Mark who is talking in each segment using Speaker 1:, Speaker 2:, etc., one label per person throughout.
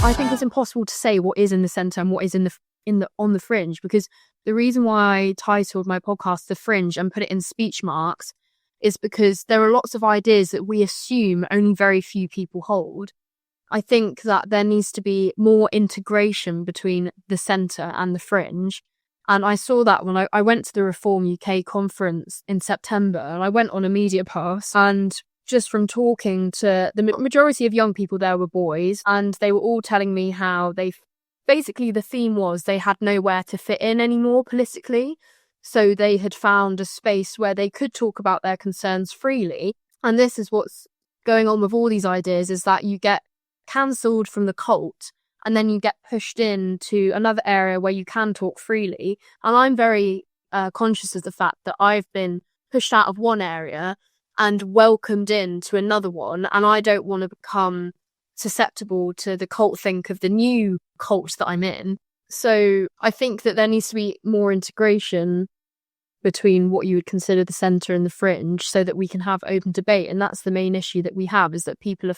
Speaker 1: I think it's impossible to say what is in the centre and what is on the fringe, because the reason why I titled my podcast The Fringe and put it in speech marks is because there are lots of ideas that we assume only very few people hold. I think that there needs to be more integration between the centre and the fringe. And I saw that when I went to the Reform UK conference in September, and I went on a media pass, and just from talking to the majority of young people there were boys, and they were all telling me how basically the theme was they had nowhere to fit in anymore politically. So they had found a space where they could talk about their concerns freely. And this is what's going on with all these ideas, is that you get cancelled from the cult and then you get pushed into another area where you can talk freely. And I'm very conscious of the fact that I've been pushed out of one area and welcomed into another one, and I don't want to become susceptible to the cult think of the new cult that I'm in. So I think that there needs to be more integration between what you would consider the centre and the fringe, so that we can have open debate. And that's the main issue that we have, is that people are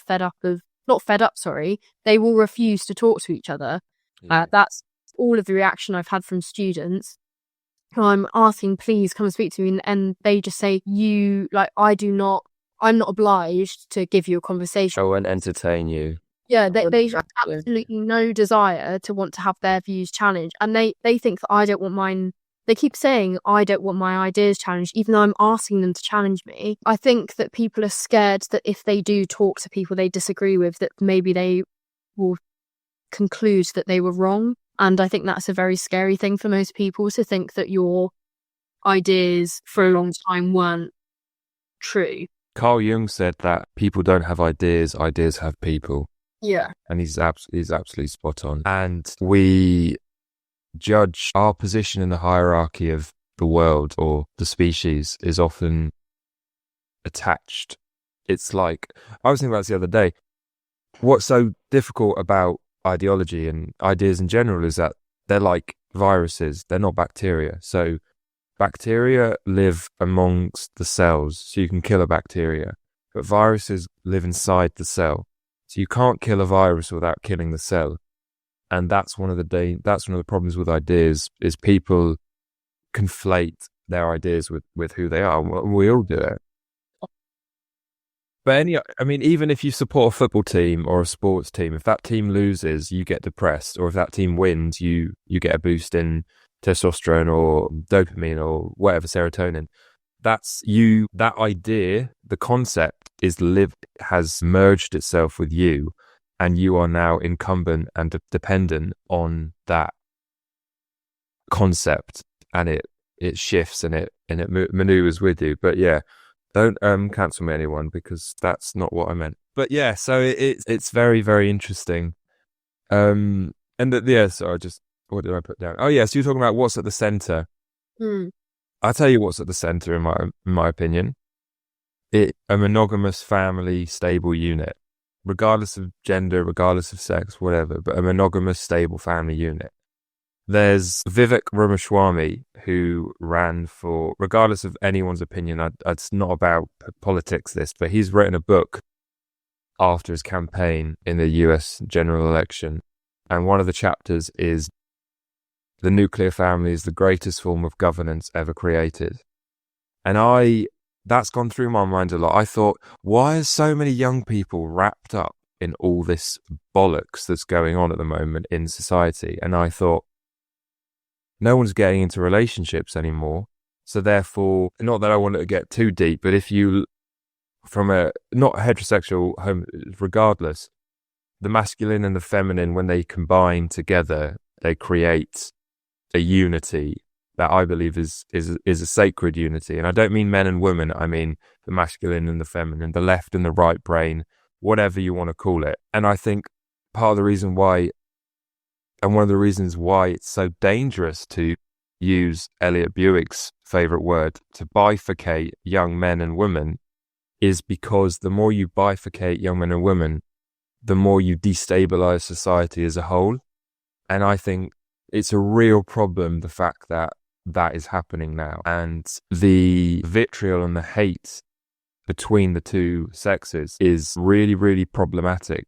Speaker 1: they will refuse to talk to each other. Yeah. That's all of the reaction I've had from students. I'm asking, please come and speak to me, and they just say, I'm not obliged to give you a conversation.
Speaker 2: I won't entertain you.
Speaker 1: Yeah, they have absolutely no desire to want to have their views challenged. And they think that I don't want mine. They keep saying I don't want my ideas challenged, even though I'm asking them to challenge me. I think that people are scared that if they do talk to people they disagree with, that maybe they will conclude that they were wrong. And I think that's a very scary thing for most people, to think that your ideas for a long time weren't true.
Speaker 2: Carl Jung said that people don't have ideas, ideas have people.
Speaker 1: Yeah.
Speaker 2: And he's absolutely spot on. And we judge our position in the hierarchy of the world or the species is often attached. It's like, I was thinking about this the other day, what's so difficult about ideology and ideas in general is that they're like viruses, they're not bacteria. So bacteria live amongst the cells, so you can kill a bacteria, but viruses live inside the cell, so you can't kill a virus without killing the cell. And that's one of the problems with ideas, is people conflate their ideas with who they are. We all do it. But even if you support a football team or a sports team, if that team loses, you get depressed, or if that team wins, you get a boost in testosterone or dopamine or whatever, serotonin. That's you. That idea, the concept has merged itself with you, and you are now incumbent and dependent on that concept, and it shifts and it maneuvers with you. But yeah. Don't cancel me, anyone, because that's not what I meant. But yeah, so it's very, very interesting. Sorry, what did I put down? Oh yeah, so you're talking about what's at the centre. I'll tell you what's at the centre in my opinion. A monogamous family stable unit, regardless of gender, regardless of sex, whatever, but a monogamous stable family unit. There's Vivek Ramaswamy, who ran for, regardless of anyone's opinion, it's not about politics this, but he's written a book after his campaign in the US general election. And one of the chapters is the nuclear family is the greatest form of governance ever created. And that's gone through my mind a lot. I thought, why are so many young people wrapped up in all this bollocks that's going on at the moment in society? And I thought, no one's getting into relationships anymore. So therefore, not that I want to get too deep, but if you, from a not heterosexual home, regardless, the masculine and the feminine, when they combine together, they create a unity that I believe is a sacred unity. And I don't mean men and women. I mean the masculine and the feminine, the left and the right brain, whatever you want to call it. And I think part of the reason why, and one of the reasons why it's so dangerous to use Elliot Buick's favourite word, to bifurcate young men and women, is because the more you bifurcate young men and women, the more you destabilise society as a whole. And I think it's a real problem, the fact that that is happening now. And the vitriol and the hate between the two sexes is really, really problematic.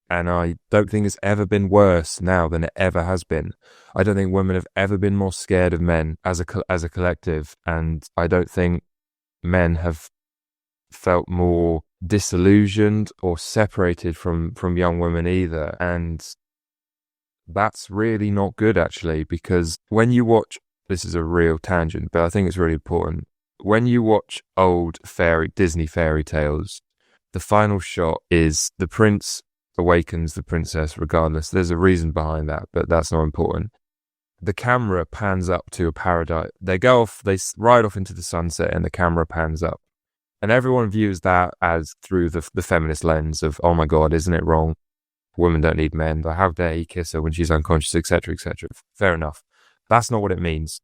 Speaker 2: And I don't think it's ever been worse now than it ever has been. I don't think women have ever been more scared of men as a collective. And I don't think men have felt more disillusioned or separated from young women either. And that's really not good, actually, because when you watch, this is a real tangent, but I think it's really important. When you watch old Disney fairy tales, the final shot is the prince awakens the princess regardless. There's a reason behind that, but that's not important. The camera pans up to a paradise. They ride off into the sunset and the camera pans up. And everyone views that as through the feminist lens of, oh my God, isn't it wrong? Women don't need men. How dare he kiss her when she's unconscious, etc., etc. Fair enough. That's not what it means.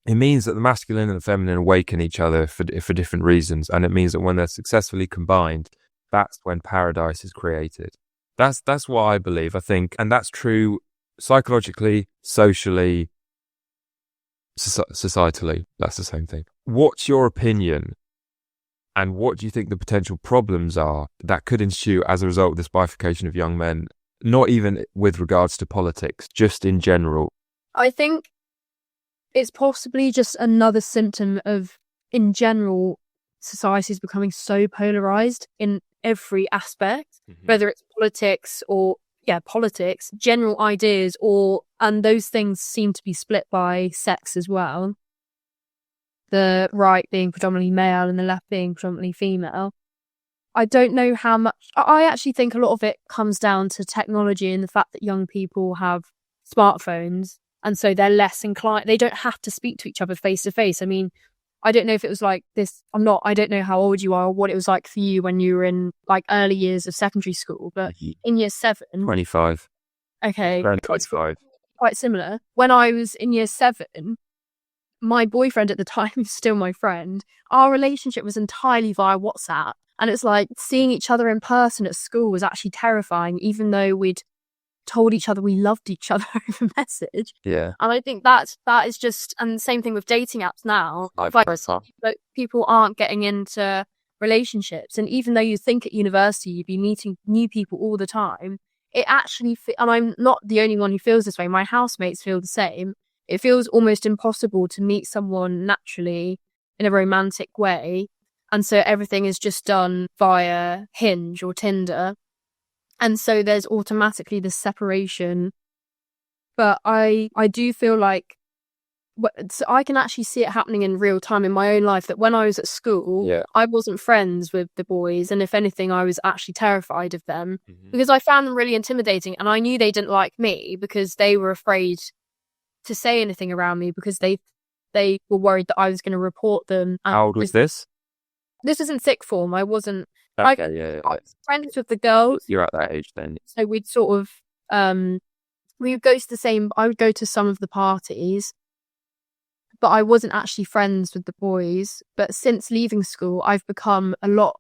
Speaker 2: It means that the masculine and the feminine awaken each other for different reasons. And it means that when they're successfully combined, that's when paradise is created. That's what I believe, I think. And that's true psychologically, socially, societally. That's the same thing. What's your opinion? And what do you think the potential problems are that could ensue as a result of this bifurcation of young men, not even with regards to politics, just in general?
Speaker 1: I think it's possibly just another symptom of, in general, society is becoming so polarized in every aspect, whether it's politics, general ideas, and those things seem to be split by sex as well. The right being predominantly male and the left being predominantly female. I don't know how much. I actually think a lot of it comes down to technology and the fact that young people have smartphones, and so they're less inclined. They don't have to speak to each other face to face. I mean, I don't know if it was like this. I don't know how old you are or what it was like for you when you were in like early years of secondary school, but in year 7.
Speaker 2: 25.
Speaker 1: Okay.
Speaker 2: 25.
Speaker 1: Quite similar. When I was in year 7, my boyfriend at the time, who's still my friend, our relationship was entirely via WhatsApp. And it's like seeing each other in person at school was actually terrifying, even though we'd told each other we loved each other over message.
Speaker 2: Yeah.
Speaker 1: And I think that is just, and the same thing with dating apps now. But people aren't getting into relationships. And even though you think at university you'd be meeting new people all the time, it actually, and I'm not the only one who feels this way, my housemates feel the same. It feels almost impossible to meet someone naturally in a romantic way. And so everything is just done via Hinge or Tinder. And so there's automatically this separation. But I do feel like, so I can actually see it happening in real time in my own life, that when I was at school, I wasn't friends with the boys. And if anything, I was actually terrified of them because I found them really intimidating. And I knew they didn't like me because they were afraid to say anything around me because they were worried that I was going to report them.
Speaker 2: How old was this?
Speaker 1: This was in sixth form. I wasn't.
Speaker 2: Okay,
Speaker 1: I was friends with the girls.
Speaker 2: You're at that age then.
Speaker 1: So we'd sort of, we would go to I would go to some of the parties, but I wasn't actually friends with the boys. But since leaving school, I've become a lot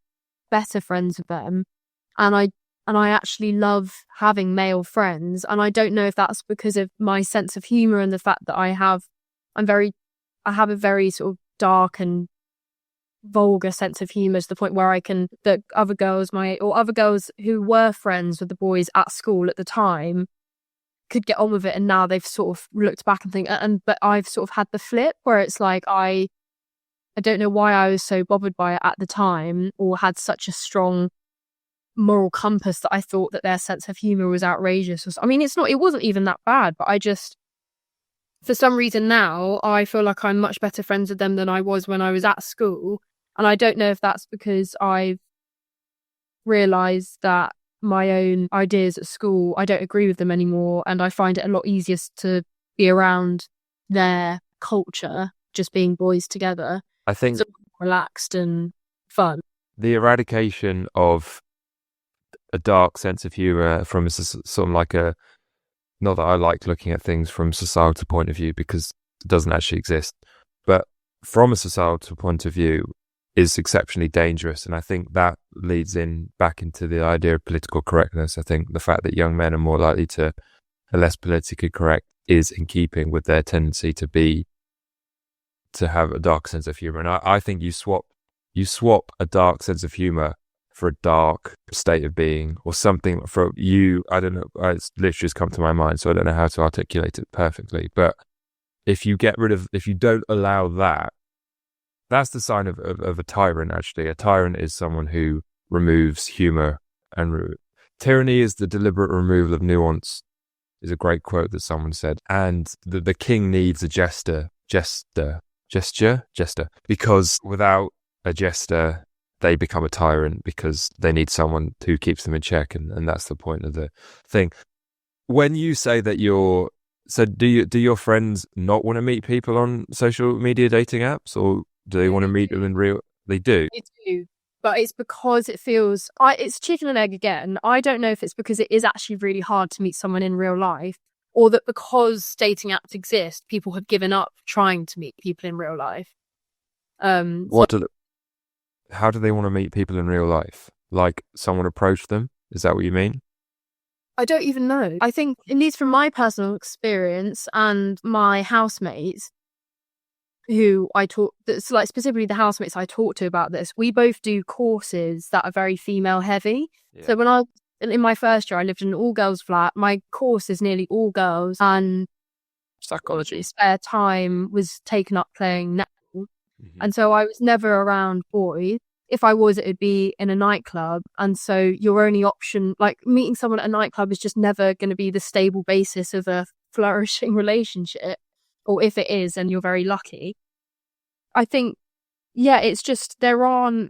Speaker 1: better friends with them. And I actually love having male friends. And I don't know if that's because of my sense of humour and the fact that I have a very sort of dark and vulgar sense of humour to the point where other girls who were friends with the boys at school at the time could get on with it, and now they've sort of looked back and think, but I've sort of had the flip where it's like I don't know why I was so bothered by it at the time or had such a strong moral compass that I thought that their sense of humour was outrageous. I mean, it wasn't even that bad, but I just, for some reason now, I feel like I'm much better friends with them than I was when I was at school. And I don't know if that's because I've realised that my own ideas at school, I don't agree with them anymore. And I find it a lot easier to be around their culture, just being boys together.
Speaker 2: I think
Speaker 1: it's relaxed and fun.
Speaker 2: The eradication of a dark sense of humour from sort of like not that I like looking at things from a societal point of view because it doesn't actually exist, but from a societal point of view is exceptionally dangerous. And I think that leads back into the idea of political correctness. I think the fact that young men are more likely to are less politically correct is in keeping with their tendency to have a dark sense of humour. And I think you swap a dark sense of humour for a dark state of being or something for you. I don't know. It's literally just come to my mind, so I don't know how to articulate it perfectly. But if you don't allow that, that's the sign of a tyrant, actually. A tyrant is someone who removes humour and tyranny is the deliberate removal of nuance, is a great quote that someone said. And the king needs a jester, because without a jester, they become a tyrant because they need someone who keeps them in check. And that's the point of the thing. When you say that do your friends not want to meet people on social media dating apps, or do they want to meet them in real? They do.
Speaker 1: They do, but it's because it feels it's chicken and egg again. I don't know if it's because it is actually really hard to meet someone in real life, or that because dating apps exist, people have given up trying to meet people in real life.
Speaker 2: How do they want to meet people in real life? Like someone approached them? Is that what you mean?
Speaker 1: I don't even know. I think, at least from my personal experience and my housemates, who I talk, like specifically the housemates I talk to about this, we both do courses that are very female heavy. Yeah. So when in my first year, I lived in an all girls flat. My course is nearly all girls, and psychology spare time was taken up playing netball. Mm-hmm. And so I was never around boys. If I was, it would be in a nightclub. And so your only option, like meeting someone at a nightclub, is just never going to be the stable basis of a flourishing relationship. Or if it is, and you're very lucky. I think, it's just I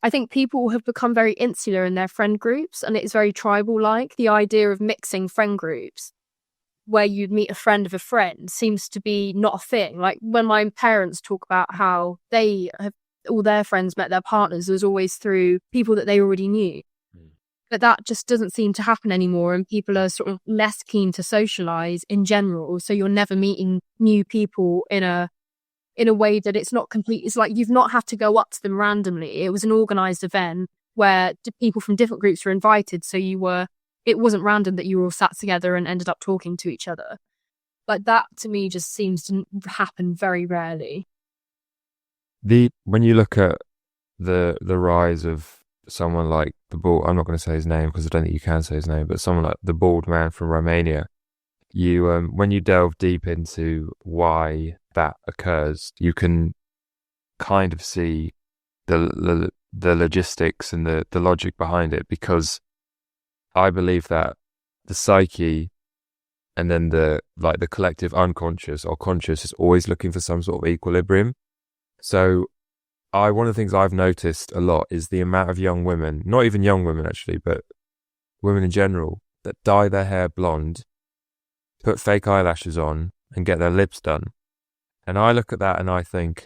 Speaker 1: think people have become very insular in their friend groups, and it's very tribal-like. The idea of mixing friend groups where you'd meet a friend of a friend seems to be not a thing. Like when my parents talk about how they have all their friends met their partners, it was always through people that they already knew. But that just doesn't seem to happen anymore, and people are sort of less keen to socialise in general. So you're never meeting new people in a way that it's not complete. It's like you've not had to go up to them randomly. It was an organised event where people from different groups were invited. So it wasn't random that you were all sat together and ended up talking to each other. Like that to me just seems to happen very rarely.
Speaker 2: When you look at the rise of someone like the bald, I'm not going to say his name because I don't think you can say his name, but someone like the bald man from Romania, you when you delve deep into why that occurs, you can kind of see the logistics and the logic behind it, because I believe that the psyche and then the collective unconscious or conscious is always looking for some sort of equilibrium. So one of the things I've noticed a lot is the amount of young women, not even young women actually, but women in general, that dye their hair blonde, put fake eyelashes on, and get their lips done. And I look at that and I think,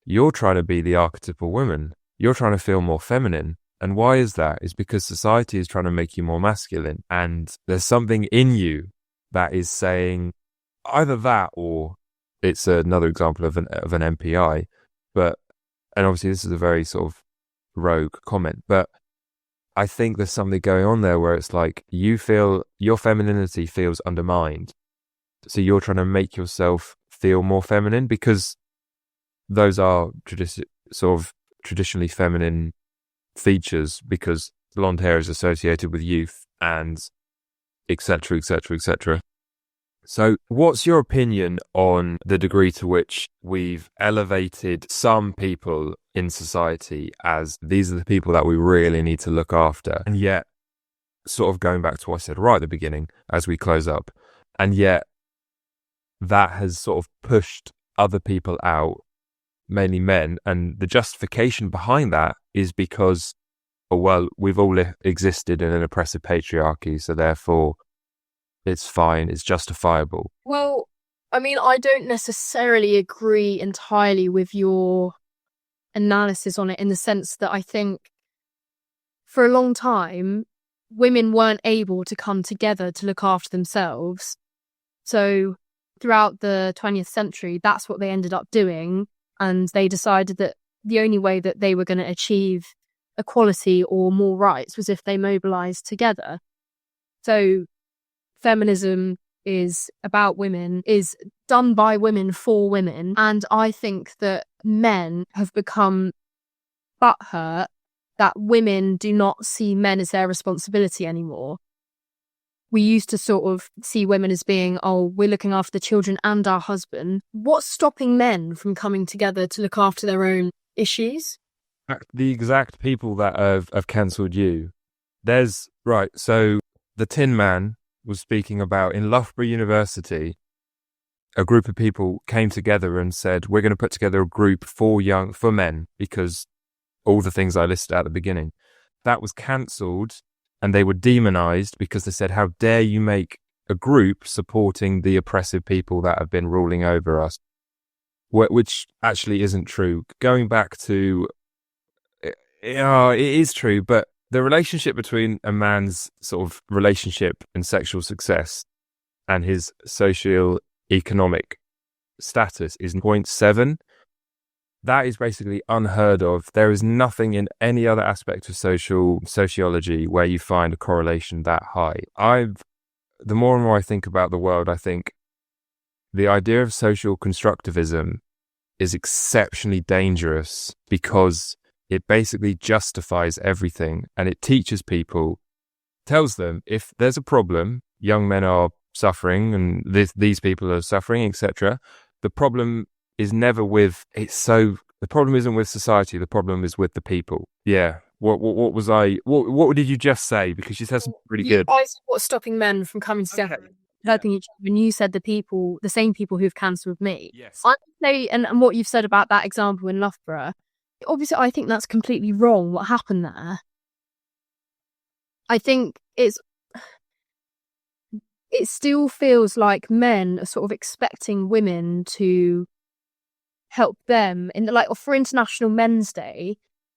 Speaker 2: you're trying to be the archetypal woman. You're trying to feel more feminine. And why is that? It's because society is trying to make you more masculine. And there's something in you that is saying either that, or it's another example of an MPI. And obviously this is a very sort of rogue comment, but I think there's something going on there where it's like you feel your femininity feels undermined. So you're trying to make yourself feel more feminine, because those are traditionally feminine features, because blonde hair is associated with youth and etc., etc., etc. So what's your opinion on the degree to which we've elevated some people in society as these are the people that we really need to look after? And yet, sort of going back to what I said right at the beginning as we close up, and yet that has sort of pushed other people out, mainly men. And the justification behind that is because, we've all existed in an oppressive patriarchy, so therefore it's fine, it's justifiable.
Speaker 1: Well, I mean, I don't necessarily agree entirely with your analysis on it, in the sense that I think for a long time, women weren't able to come together to look after themselves. So throughout the 20th century, that's what they ended up doing. And they decided that the only way that they were going to achieve equality or more rights was if they mobilized together. So feminism is about women, is done by women for women. And I think that men have become butthurt that women do not see men as their responsibility anymore. We used to sort of see women as being, oh, we're looking after the children and our husband. What's stopping men from coming together to look after their own issues?
Speaker 2: The exact people that have cancelled you. So the Tin Man was speaking about in Loughborough University, a group of people came together and said, we're going to put together a group for men, because all the things I listed at the beginning. That was cancelled, and they were demonized because they said, how dare you make a group supporting the oppressive people that have been ruling over us, which actually isn't true. Going back to, it is true, but the relationship between a man's sort of relationship and sexual success and his socio-economic status is 0.7. That is basically unheard of. There is nothing in any other aspect of sociology where you find a correlation that high. The more and more I think about the world, I think the idea of social constructivism is exceptionally dangerous because it basically justifies everything, and it teaches people, tells them if there's a problem, young men are suffering and these people are suffering, etc. The problem is never the problem isn't with society, the problem is with the people. Yeah. What did you just say? Because you said something really good.
Speaker 1: What's stopping men from coming together?
Speaker 2: Okay.
Speaker 1: Helping each other. And you said the same people who've cancelled me.
Speaker 2: Yes.
Speaker 1: I say, and what you've said about that example in Loughborough, obviously I think that's completely wrong what happened there. I think it still feels like men are sort of expecting women to help them for International Men's Day.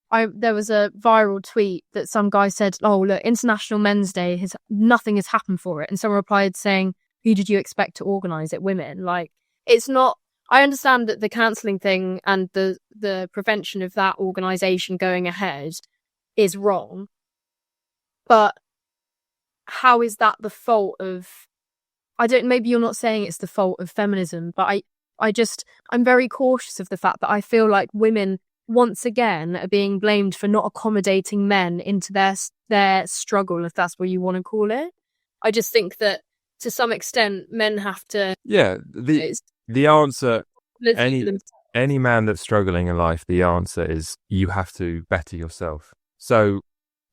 Speaker 1: There was a viral tweet that some guy said, oh look, International Men's Day nothing has happened for it, and someone replied saying, who did you expect to organise it? Women. It's not. I understand that the cancelling thing and the prevention of that organisation going ahead is wrong, but how is that the fault of? Maybe you're not saying it's the fault of feminism, but I'm very cautious of the fact that I feel like women once again are being blamed for not accommodating men into their struggle, if that's what you want to call it. I just think that to some extent men have to.
Speaker 2: Yeah, the answer, any man that's struggling in life, the answer is you have to better yourself. So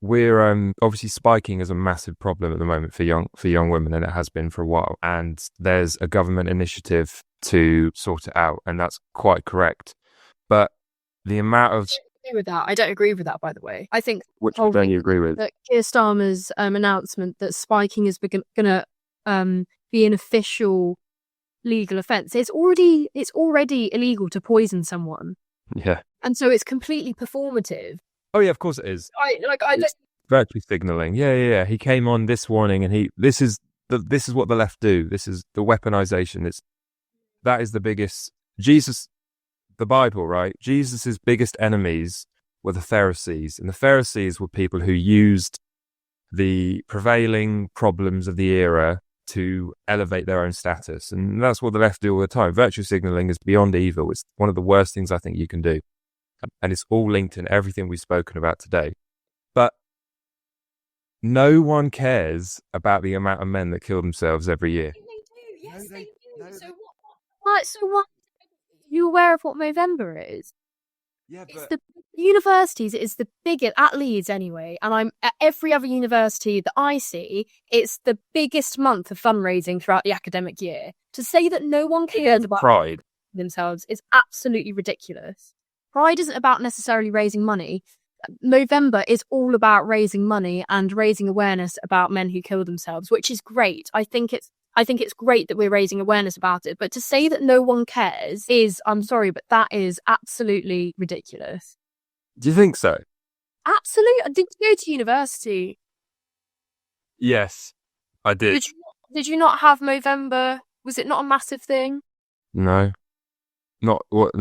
Speaker 2: we're obviously spiking is a massive problem at the moment for young women, and it has been for a while. And there's a government initiative to sort it out, and that's quite correct. But the amount of
Speaker 1: I don't agree with that, by the way. I think
Speaker 2: which don't you agree with?
Speaker 1: That Keir Starmer's announcement that spiking is going to be an official legal offence. It's already illegal to poison someone.
Speaker 2: Yeah,
Speaker 1: and so it's completely performative.
Speaker 2: Oh yeah, of course it is.
Speaker 1: It's
Speaker 2: virtually signalling. Yeah. He came on this warning, and this is what the left do. This is the weaponization. That is the biggest. Jesus, the Bible, right? Jesus's biggest enemies were the Pharisees, and the Pharisees were people who used the prevailing problems of the era to elevate their own status, and that's what the left do all the time. Virtue signalling is beyond evil. It's one of the worst things I think you can do. And it's all linked in everything we've spoken about today. But no one cares about the amount of men that kill themselves every year.
Speaker 1: They do. Yes, they do. So what? Are you aware of what Movember is?
Speaker 2: Yeah,
Speaker 1: but... It's the universities. It's the biggest, at Leeds anyway, and I'm at every other university that I see, it's the biggest month of fundraising throughout the academic year. To say that no one cares about
Speaker 2: Pride
Speaker 1: themselves is absolutely ridiculous. Pride isn't about necessarily raising money. Movember is all about raising money and raising awareness about men who kill themselves, which is great. I think it's great that we're raising awareness about it. But to say that no one cares I'm sorry, but that is absolutely ridiculous.
Speaker 2: Do you think so?
Speaker 1: Absolutely. Did you go to university?
Speaker 2: Yes, I did.
Speaker 1: Did you not have Movember? Was it not a massive thing?
Speaker 2: No. Not what...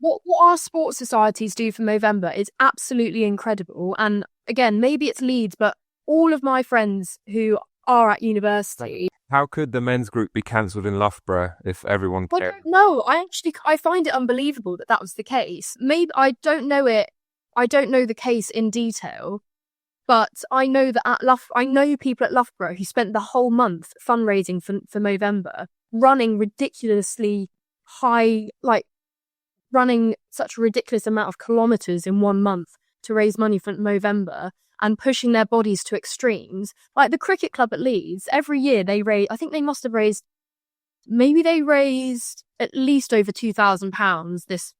Speaker 1: What our sports societies do for Movember is absolutely incredible. And again, maybe it's Leeds, but all of my friends who are at university.
Speaker 2: How could the men's group be cancelled in Loughborough if everyone cared?
Speaker 1: No, I find it unbelievable that was the case. Maybe I don't know it I don't know the case in detail, but I know that I know people at Loughborough who spent the whole month fundraising for Movember, running ridiculously high, like running such a ridiculous amount of kilometres in 1 month to raise money for Movember and pushing their bodies to extremes. Like the cricket club at Leeds, every year they raise, I think they must have raised, maybe they raised at least over £2,000 this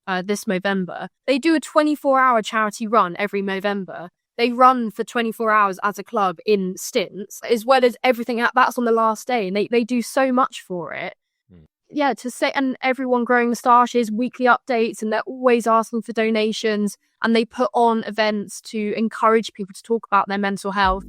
Speaker 1: Movember. They do a 24-hour charity run every Movember. They run for 24 hours as a club in stints, as well as everything that's on the last day. And they do so much for it. Yeah, to say, and everyone growing moustaches, weekly updates, and they're always asking for donations, and they put on events to encourage people to talk about their mental health.